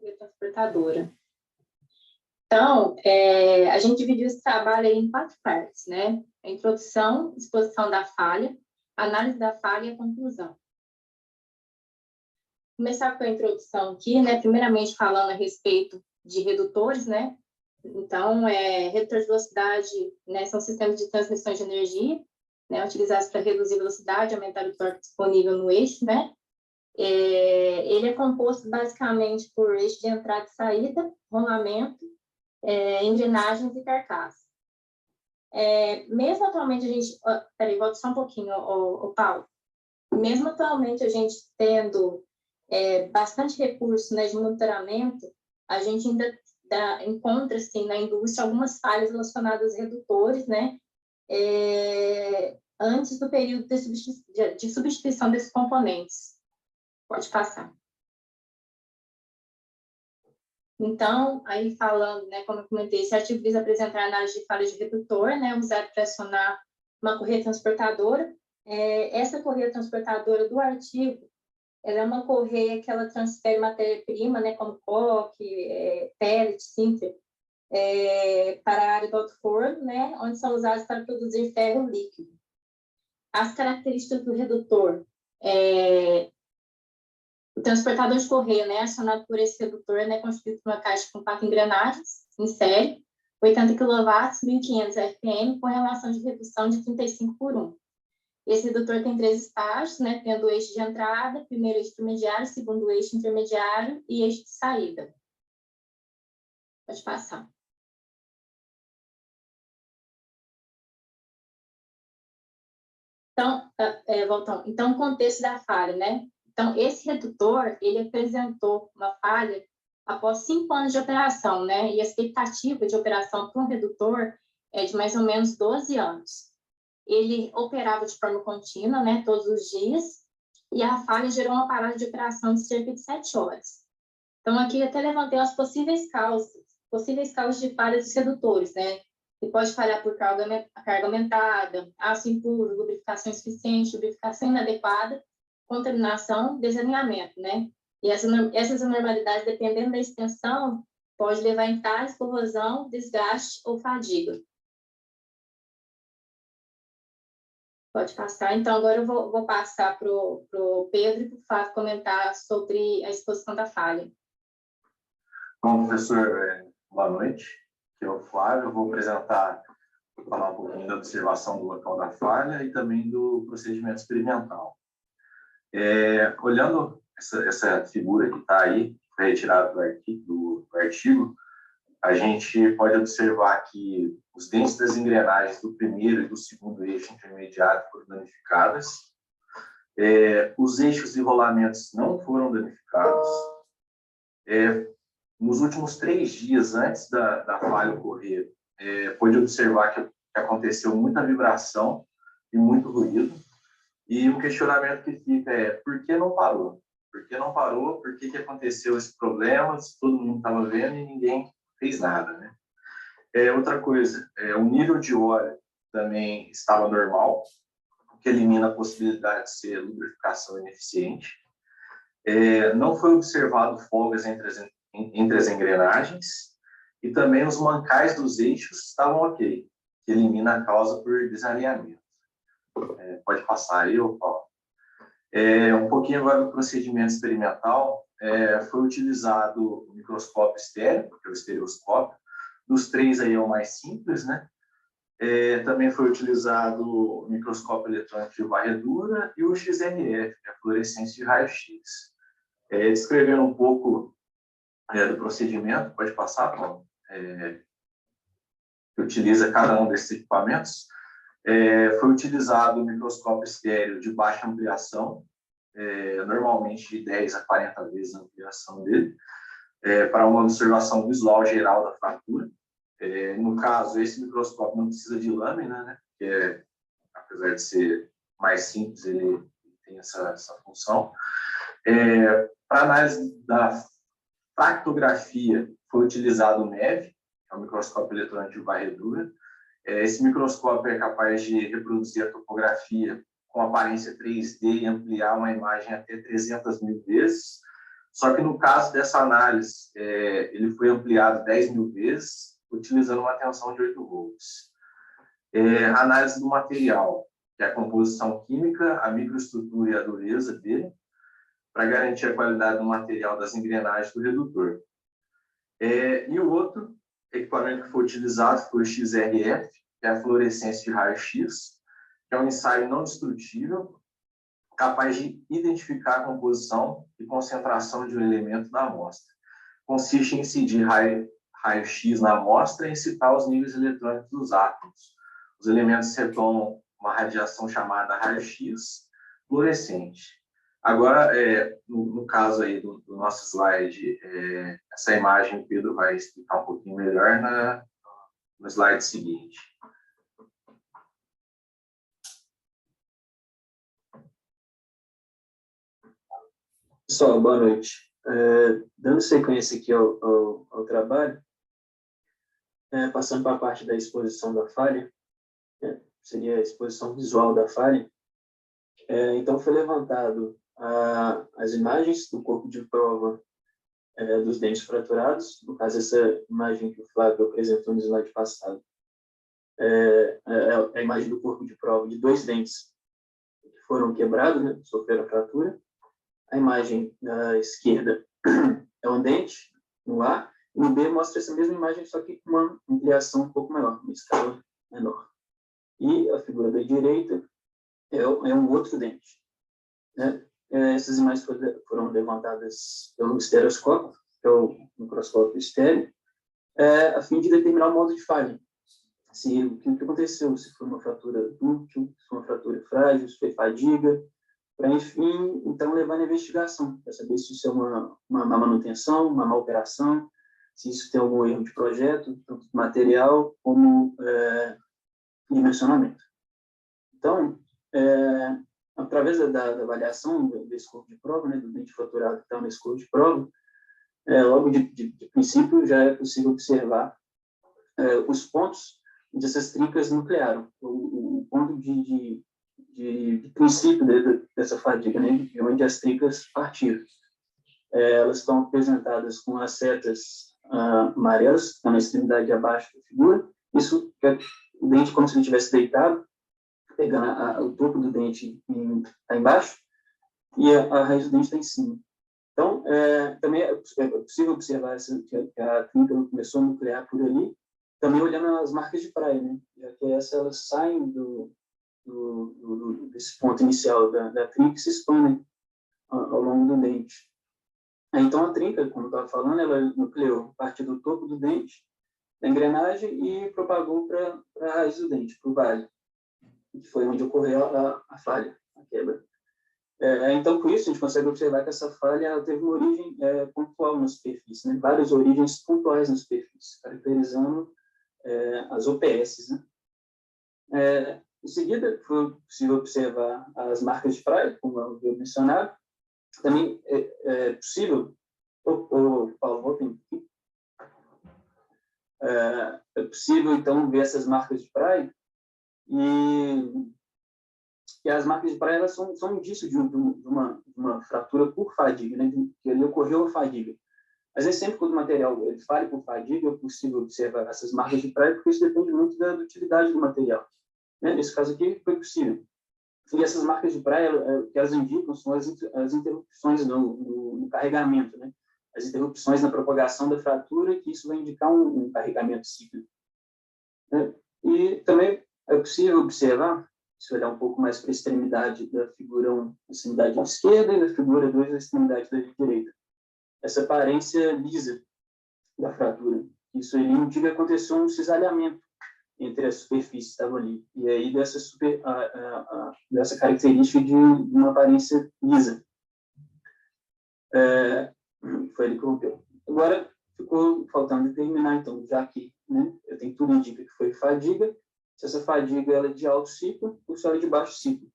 correia transportadora. Então, a gente dividiu esse trabalho aí em 4 partes, né? A introdução, exposição da falha, análise da falha e a conclusão. Vou começar com a introdução aqui, né? Primeiramente falando a respeito de redutores, né? Então, redutores de velocidade, né, são sistemas de transmissão de energia, né, utilizados para reduzir a velocidade, aumentar o torque disponível no eixo, né? Ele é composto basicamente por eixo de entrada e saída, rolamento, engrenagens e carcaça. Mesmo atualmente a gente... Peraí, volta só um pouquinho, Paulo. Mesmo atualmente a gente tendo bastante recurso, né, de monitoramento, a gente ainda encontra assim, na indústria algumas falhas relacionadas aos redutores, né, antes do período de substituição desses componentes. Pode passar. Então, aí falando, né, como eu comentei, esse artigo visa apresentar a análise de falhas de redutor, né, usado para acionar uma correia transportadora. Essa correia transportadora do artigo, ela é uma correia que ela transfere matéria-prima, né, como coque, pellet, sinter, para a área do alto-forno, né, onde são usados para produzir ferro líquido. As características do redutor, o transportador de correia, né, acionado por esse redutor, né, constituído por uma caixa com 4 engrenagens em série, 80 kW, 1.500 RPM, com relação de redução de 35/1. Esse redutor tem 3 estágios, né, tendo o eixo de entrada, primeiro eixo intermediário, segundo eixo intermediário e eixo de saída. Pode passar. Então, voltando. Então, o contexto da falha, né? Então, esse redutor, ele apresentou uma falha após 5 anos de operação, né? E a expectativa de operação para um redutor é de mais ou menos 12 anos. Ele operava de forma contínua, né? Todos os dias, e a falha gerou uma parada de operação de cerca de 7 horas. Então, aqui até levantei as possíveis causas de falha dos redutores, né? Que pode falhar por carga aumentada, aço impuro, lubrificação insuficiente, lubrificação inadequada, contaminação, desalinhamento, né? E essas anormalidades, dependendo da extensão, pode levar a entalhes, corrosão, desgaste ou fadiga. Pode passar. Então, agora eu vou passar para o Pedro e para o Flávio comentar sobre a exposição da falha. Bom, professor, boa noite. Aqui é o Flávio. Eu vou falar um pouquinho da observação do local da falha e também do procedimento experimental. Olhando essa figura que está aí, que foi retirada do artigo, a gente pode observar que os dentes das engrenagens do primeiro e do segundo eixo intermediário foram danificadas. Os eixos e rolamentos não foram danificados. Nos últimos 3 dias antes da falha ocorrer, pôde observar que aconteceu muita vibração e muito ruído. E o questionamento que fica por que não parou? Por que não parou? Por que aconteceu esse problema? Se todo mundo estava vendo e ninguém fez nada, né? Outra coisa, o nível de óleo também estava normal, o que elimina a possibilidade de ser lubrificação ineficiente. Não foi observado folgas entre as engrenagens e também os mancais dos eixos estavam ok, que elimina a causa por desalinhamento. Pode passar aí, Paulo. Um pouquinho agora do procedimento experimental. Foi utilizado o microscópio estéreo, que é o estereoscópio. Dos 3 aí é o mais simples, né? Também foi utilizado o microscópio eletrônico de varredura e o XRF, que é a fluorescência de raio-x. Descrevendo um pouco do procedimento, pode passar, Paulo? Que utiliza cada um desses equipamentos. Foi utilizado o microscópio estéreo de baixa ampliação, normalmente de 10 a 40 vezes a ampliação dele, para uma observação visual geral da fratura. No caso, esse microscópio não precisa de lâmina, né? Que apesar de ser mais simples, ele tem essa função. Para análise da fractografia, foi utilizado o MEV, que é o microscópio eletrônico de varredura. Esse microscópio é capaz de reproduzir a topografia com aparência 3D e ampliar uma imagem até 300.000 vezes, Só que no caso dessa análise, ele foi ampliado 10.000 vezes, utilizando uma tensão de 8 volts. Análise do material, que é a composição química, a microestrutura e a dureza dele, para garantir a qualidade do material das engrenagens do redutor. E o outro equipamento que foi utilizado foi o XRF, que é a fluorescência de raio-x, que é um ensaio não destrutível, capaz de identificar a composição e concentração de um elemento na amostra. Consiste em incidir raio-x na amostra e excitar os níveis eletrônicos dos átomos. Os elementos retomam uma radiação chamada raio-x fluorescente. Agora, no caso aí do nosso slide, essa imagem o Pedro vai explicar um pouquinho melhor no slide seguinte. Pessoal, boa noite. Dando sequência aqui ao trabalho, passando para a parte da exposição da falha, seria a exposição visual da falha. Então, foi levantado as imagens do corpo de prova dos dentes fraturados, no caso, essa imagem que o Flávio apresentou no slide passado. A imagem do corpo de prova de 2 dentes que foram quebrados, né, sofreram fratura. A imagem da esquerda é um dente no A, e no B mostra essa mesma imagem, só que com uma ampliação um pouco maior, uma escala menor. E a figura da direita é um outro dente, né? Essas imagens foram levantadas pelo estereoscópio, que é o microscópio estéreo, a fim de determinar o modo de falha. O que aconteceu, se foi uma fratura dúctil, se foi uma fratura frágil, se foi fadiga, para, enfim, então, levar na investigação, para saber se isso é uma má manutenção, uma má operação, se isso tem algum erro de projeto, tanto material como dimensionamento. Então, através da avaliação desse corpo de prova, né, do dente fraturado que está nesse corpo de prova, logo de princípio já é possível observar os pontos onde essas trincas nuclearam, o ponto de princípio dessa fadiga, né, de onde as trincas partiram. Elas estão apresentadas com as setas amarelas, que estão na extremidade abaixo da figura. Isso é o dente como se ele estivesse deitado, pegando o topo do dente está embaixo e a raiz do dente está em cima. Então, também é possível observar que a trinca começou a nuclear por ali, também olhando as marcas de praia, né, já que elas saem desse ponto inicial da trinca e se expandem ao longo do dente. Então, a trinca, como eu estava falando, ela nucleou a partir do topo do dente, da engrenagem, e propagou para a raiz do dente, para o vale, que foi onde ocorreu a falha, a quebra. Então, com isso, a gente consegue observar que essa falha teve uma origem pontual na superfície, né? Várias origens pontuais na superfície, caracterizando as OPS, né? Em seguida, foi possível observar as marcas de praia, como eu havia mencionado. Também é possível, Paulo, voltem aqui. É possível, então, ver essas marcas de praia, e as marcas de praia elas são um indício de uma fratura por fadiga, né? Que ali ocorreu a fadiga. Mas nem sempre quando o material ele falha por fadiga é possível observar essas marcas de praia, porque isso depende muito da utilidade do material. Nesse caso aqui, foi possível. E essas marcas de praia, o que elas indicam são as interrupções no carregamento, né? As interrupções na propagação da fratura, que isso vai indicar um carregamento cíclico. E também é possível observar, se olhar um pouco mais para a extremidade da figura 1, a extremidade esquerda, e da figura 2, a extremidade da direita. Essa aparência lisa da fratura. Isso ele indica que aconteceu um cisalhamento entre as superfícies que estavam ali. E aí dessa característica de uma aparência lisa. Foi ele que rompeu. Agora, ficou faltando determinar, então, já que, né, eu tenho tudo indica que foi fadiga, se essa fadiga ela é de alto ciclo ou se ela é de baixo ciclo.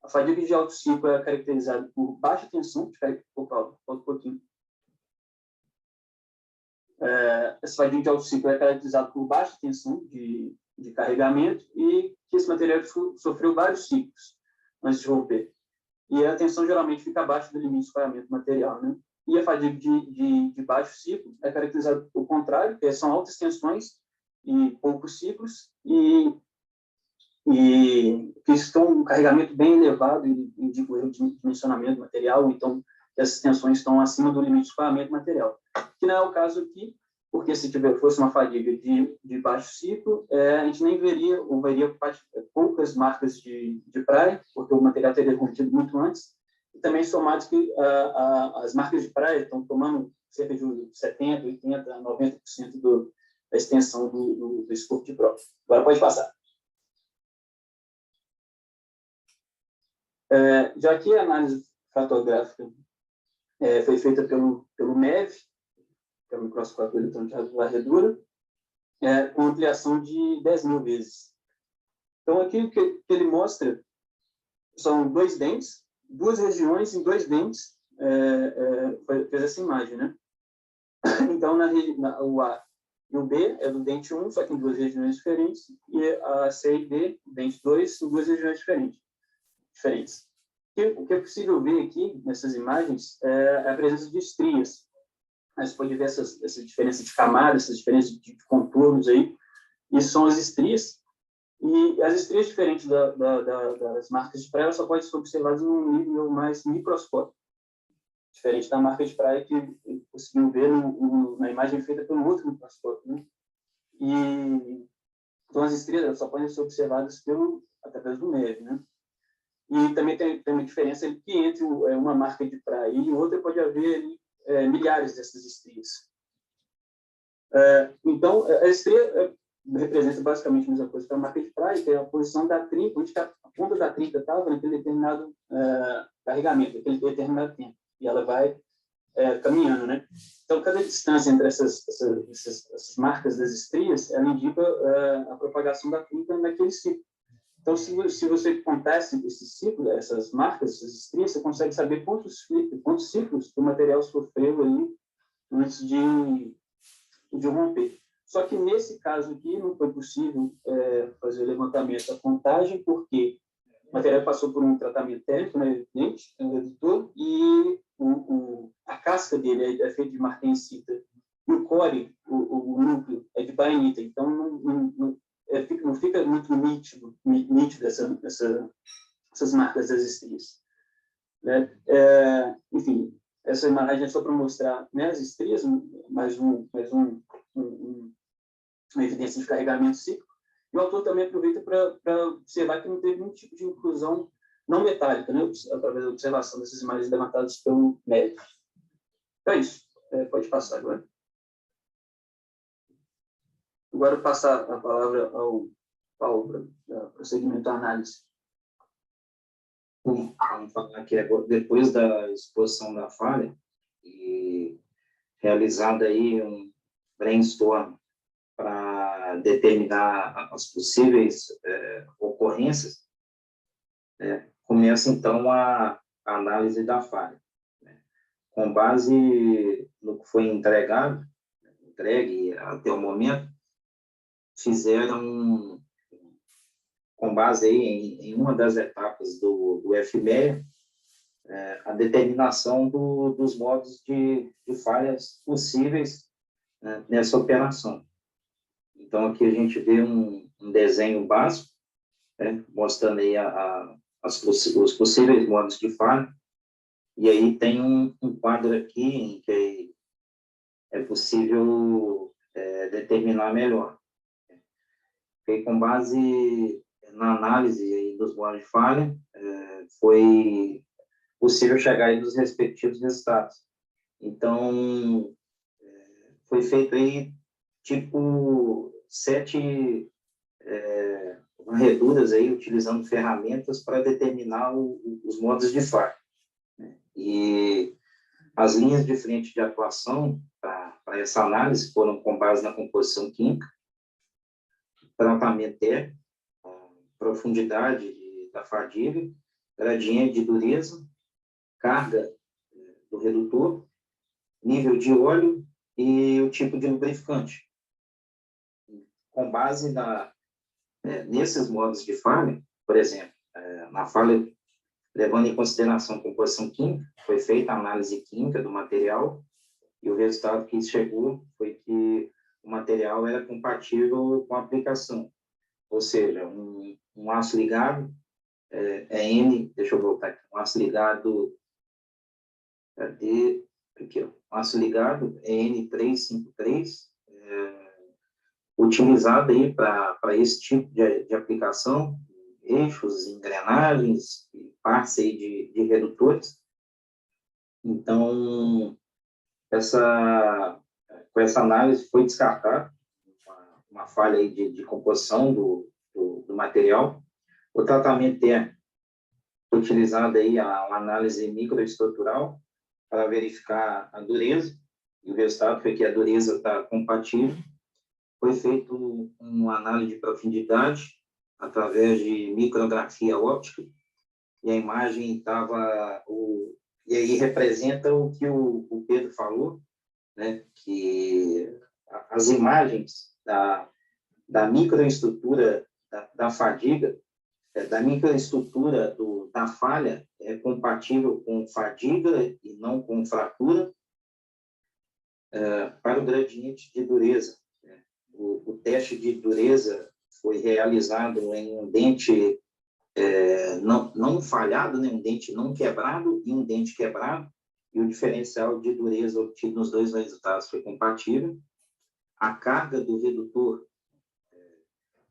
A fadiga de alto ciclo é caracterizada por baixa tensão, falta um pouquinho. Essa fadiga de alto ciclo é caracterizada por baixa tensão de carregamento e que esse material sofreu vários ciclos antes de romper. E a tensão geralmente fica abaixo do limite de escoamento do material, né? e a fadiga de baixo ciclo é caracterizada pelo contrário, que são altas tensões e poucos ciclos, e que estão um carregamento bem elevado, e indica o erro de dimensionamento do material, então essas tensões estão acima do limite de escoamento material. Que não é o caso aqui, porque se fosse uma fadiga de baixo ciclo, a gente nem veria, ou veria poucas marcas de praia, porque o material teria contido muito antes, e também somados que as marcas de praia estão tomando cerca de 70%, 80%, 90% da extensão do escopo de prova. Agora pode passar. Já que a análise fratográfica foi feita pelo MEV, que é o microscópio eletrônico de varredura, com ampliação de 10.000 vezes. Então, aqui o que ele mostra são 2 dentes, 2 regiões em 2 dentes, fez essa imagem, né? Então, o A e o B é do dente 1, só que em 2 regiões diferentes, e a C e D, dente 2, em 2 regiões diferentes. O que é possível ver aqui, nessas imagens, é a presença de estrias. Você pode ver essa diferença de camadas, essa diferença de contornos aí, e são as estrias. E as estrias, diferentes das marcas de praia, elas só podem ser observadas num nível mais microscópico, diferente da marca de praia que conseguiu ver na imagem feita pelo outro microscópio, né? Então, as estrias elas só podem ser observadas através do MEV, né? E também tem uma diferença que entre uma marca de praia e outra pode haver milhares dessas estrias. Então, a estria representa basicamente a mesma coisa que a marca de praia, que é a posição da trinca, onde a ponta da trinca estava naquele determinado carregamento, naquele determinado tempo. E ela vai caminhando, né? Então, cada distância entre essas marcas das estrias, ela indica a propagação da trinca naquele ciclo. Então, se você contasse esse ciclo, essas marcas, essas estrias, você consegue saber quantos ciclos o material sofreu ali antes de romper. Só que nesse caso aqui não foi possível fazer o levantamento da contagem, porque o material passou por um tratamento térmico, né, evidente, é um redutor, e a casca dele é feita de martensita, e o core, o núcleo, é de bainita. Então, não fica muito nítido essas marcas das estrias, né? Enfim, essa imagem é só para mostrar, né, as estrias, mais uma evidência de carregamento cíclico. E o autor também aproveita para observar que não teve nenhum tipo de inclusão não metálica, né, através da observação dessas imagens levantadas pelo médico. Então é isso. Pode passar agora. Agora passar a palavra ao Paulo para prosseguimento da análise. Vamos falar aqui agora, depois da exposição da falha, e realizado aí um brainstorm para determinar as possíveis ocorrências, começa então a análise da falha, né? Com base no que foi entregue até o momento, fizeram, com base aí em uma das etapas do FMEA, a determinação dos modos de falhas possíveis, né, nessa operação. Então, aqui a gente vê um desenho básico, né, mostrando aí os possíveis modos de falha, e aí tem um quadro aqui em que é possível determinar melhor. E com base na análise dos modos de falha, foi possível chegar aí nos respectivos resultados. Então, foi feito aí, tipo, 7 varreduras aí, utilizando ferramentas para determinar os modos de falha, né? E as linhas de frente de atuação para essa análise foram com base na composição química, tratamento térmico, profundidade da fadiga, gradiente de dureza, carga do redutor, nível de óleo e o tipo de lubrificante. Com base nesses modos de falha, por exemplo, na falha levando em consideração a composição química, foi feita a análise química do material, e o resultado que chegou foi que o material era compatível com a aplicação, ou seja, um aço ligado N, deixa eu voltar aqui, um aço ligado, cadê? Aqui, ó, um aço ligado N353, utilizado aí para esse tipo de aplicação, eixos, engrenagens, partes aí de redutores. Então, com essa análise foi descartada uma falha aí de composição do material. O tratamento térmico foi utilizado aí a análise microestrutural para verificar a dureza, e o resultado foi que a dureza está compatível. Foi feito uma análise de profundidade através de micrografia óptica, e a imagem estava... E aí representa o que o Pedro falou, né, que as imagens da microestrutura da fadiga, da microestrutura da falha, é compatível com fadiga e não com fratura, para o gradiente de dureza. O teste de dureza foi realizado em um dente não falhado, né, um dente não quebrado e um dente quebrado, e o diferencial de dureza obtido nos dois resultados foi compatível. A carga do redutor,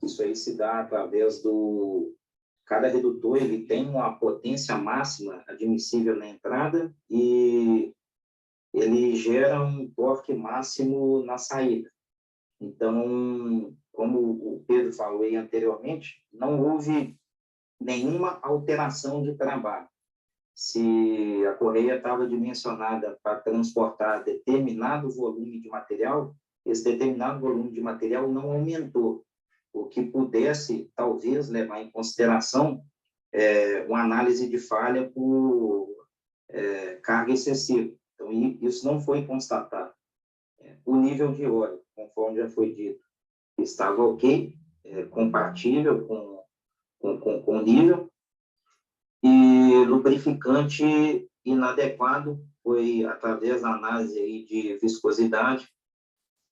isso aí se dá através cada redutor ele tem uma potência máxima admissível na entrada e ele gera um torque máximo na saída. Então, como o Pedro falou aí anteriormente, não houve nenhuma alteração de trabalho. Se a correia estava dimensionada para transportar determinado volume de material, esse determinado volume de material não aumentou, o que pudesse, talvez, levar em consideração uma análise de falha por carga excessiva. Então, isso não foi constatado. O nível de óleo, conforme já foi dito, estava ok, compatível com o nível, e lubrificante inadequado foi através da análise aí de viscosidade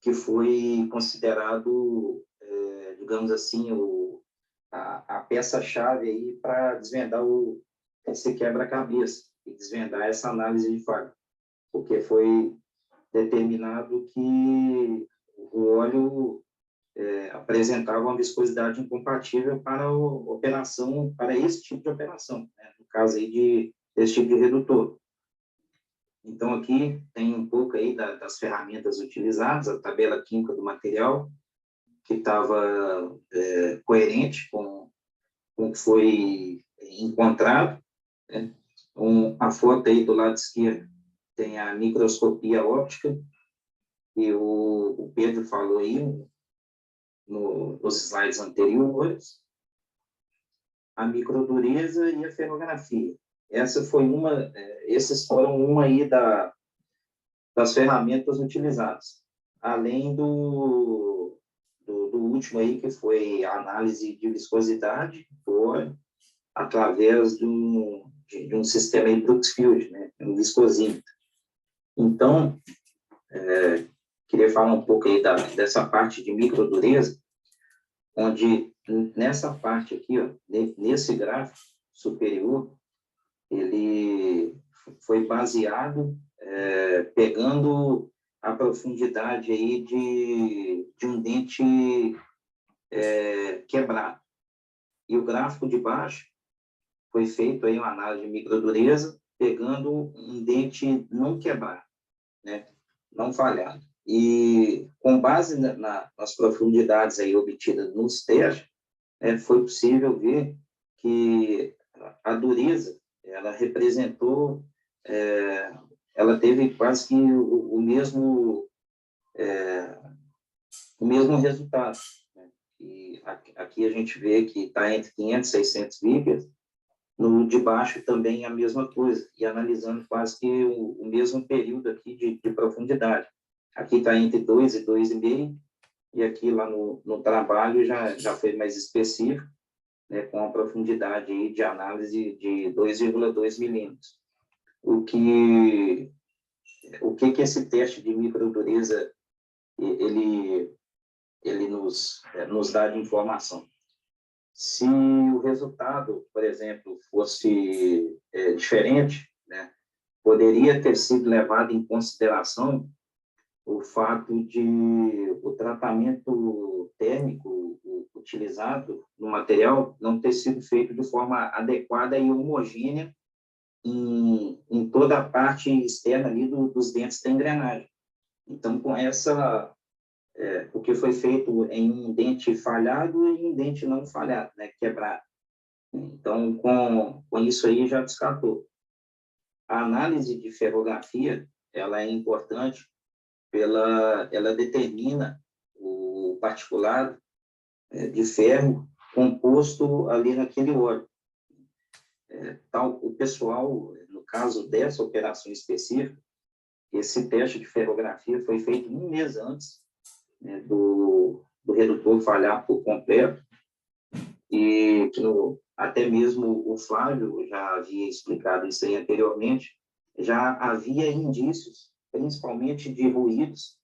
que foi considerado, digamos assim, a peça-chave aí para desvendar esse quebra-cabeça e desvendar essa análise de falha, porque foi determinado que o óleo apresentava uma viscosidade incompatível para esse tipo de operação, né? No caso aí desse tipo de redutor. Então, aqui tem um pouco aí das ferramentas utilizadas, a tabela química do material, que estava coerente com o que foi encontrado, né? A foto aí do lado esquerdo tem a microscopia óptica, que o Pedro falou aí nos slides anteriores, a microdureza e a ferrografia. Esses foram uma aí das ferramentas utilizadas, além do último aí, que foi a análise de viscosidade do óleo através de um sistema em Brooksfield, né, um viscosímetro. Então, queria falar um pouco aí dessa parte de microdureza, onde nessa parte aqui, ó, nesse gráfico superior, ele foi baseado pegando a profundidade aí de um dente quebrado. E o gráfico de baixo foi feito aí uma análise de microdureza pegando um dente não quebrado, né, não falhado. E com base nas profundidades aí obtidas nos testes, foi possível ver que a dureza, ela representou, ela teve quase que o mesmo resultado, né? E aqui a gente vê que está entre 500 e 600 vigas, no de baixo também a mesma coisa, e analisando quase que o mesmo período aqui de profundidade. Aqui está entre 2 e 2,5, e aqui lá no trabalho já foi mais específico, né, com a profundidade aí de análise de 2,2 milímetros. O que esse teste de microdureza ele nos dá de informação? Se o resultado, por exemplo, fosse diferente, né, poderia ter sido levado em consideração o fato de o tratamento térmico utilizado no material não ter sido feito de forma adequada e homogênea em toda a parte externa ali dos dentes da engrenagem. Então, com essa, o que foi feito em um dente falhado e um dente não falhado, né, quebrado. Então, com isso aí já descartou. A análise de ferrografia, ela é importante, ela determina o particulado de ferro composto ali naquele óleo. O pessoal, no caso dessa operação específica, esse teste de ferrografia foi feito um mês antes, né, do redutor falhar por completo, e até mesmo o Flávio já havia explicado isso aí anteriormente, já havia indícios, principalmente de ruídos,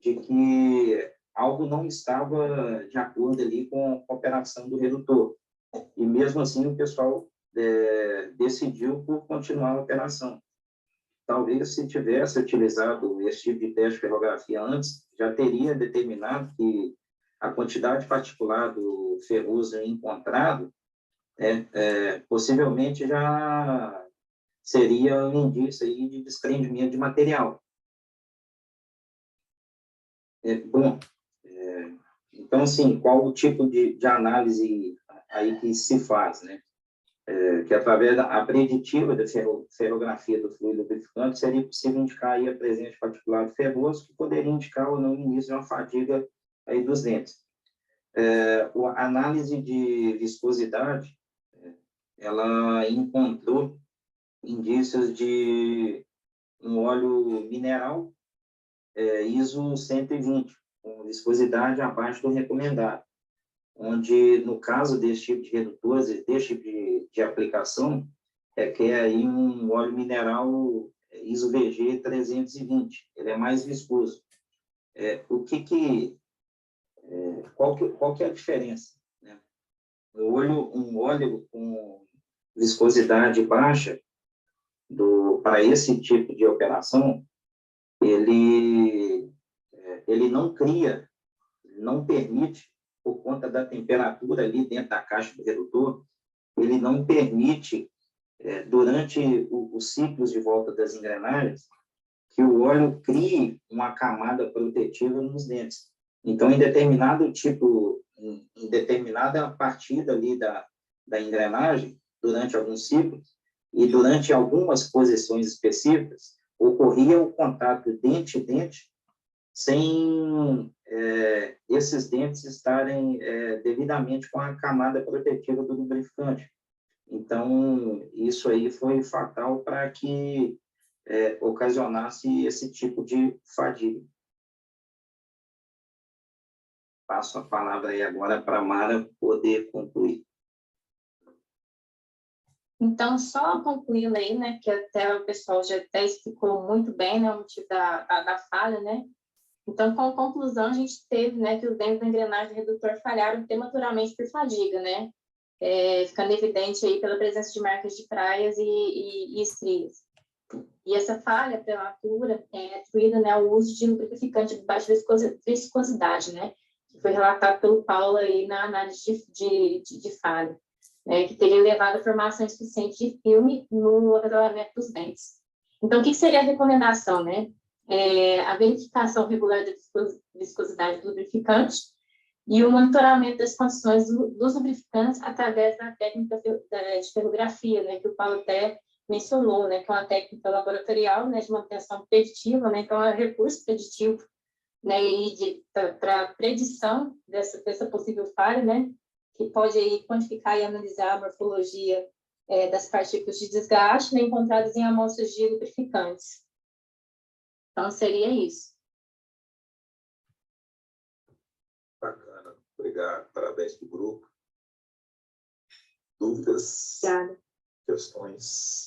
de que algo não estava de acordo ali com a operação do redutor. E mesmo assim o pessoal decidiu por continuar a operação. Talvez se tivesse utilizado esse tipo de teste de ferrografia antes, já teria determinado que a quantidade particular do ferroso encontrado possivelmente já seria um indício aí de desprendimento de material. Bom, então, assim, qual o tipo de análise aí que se faz, né? Que através da preditiva da ferrografia do fluido lubrificante seria possível indicar aí a presença de particulado ferroso, que poderia indicar ou não o início de uma fadiga aí dos dentes. A análise de viscosidade, ela encontrou indícios de um óleo mineral ISO 120, com viscosidade abaixo do recomendado, onde, no caso desse tipo de redutores, desse tipo de aplicação, requer aí um óleo mineral ISO VG 320, ele é mais viscoso. Qual que é a diferença, né? Um óleo com viscosidade baixa, para esse tipo de operação, ele não cria, não permite, por conta da temperatura ali dentro da caixa do redutor, ele não permite, durante os ciclos de volta das engrenagens, que o óleo crie uma camada protetiva nos dentes. Então, em determinada partida ali da engrenagem, durante alguns ciclos, e durante algumas posições específicas, ocorria o contato dente-dente sem esses dentes estarem devidamente com a camada protetiva do lubrificante. Então, isso aí foi fatal para que ocasionasse esse tipo de fadiga. Passo a palavra aí agora para a Mara poder concluir. Então, só concluindo aí, né, que até o pessoal já até explicou muito bem, né, o motivo da falha, né. Então, com a conclusão, a gente teve, né, que os dentes da engrenagem do redutor falharam prematuramente por fadiga, né, ficando evidente aí pela presença de marcas de praias e estrias. E essa falha prematura é atribuída, né, ao uso de lubrificante de baixa viscosidade, né, que foi relatado pelo Paulo aí na análise de falha, né, que teria levado a formação insuficiente de filme no acabamento dos dentes. Então, o que seria a recomendação, né? A verificação regular da viscosidade do lubrificante e o monitoramento das condições dos lubrificantes através da técnica de ferrografia, né, que o Paulo até mencionou, né, que é uma técnica laboratorial, né, de manutenção preditiva, né, então é um recurso preditivo, né, e para predição dessa possível falha, né, que pode aí quantificar e analisar a morfologia das partículas de desgaste, né, encontradas em amostras de lubrificantes. Então, seria isso. Bacana. Obrigado. Parabéns para o grupo. Dúvidas? Obrigada. Questões?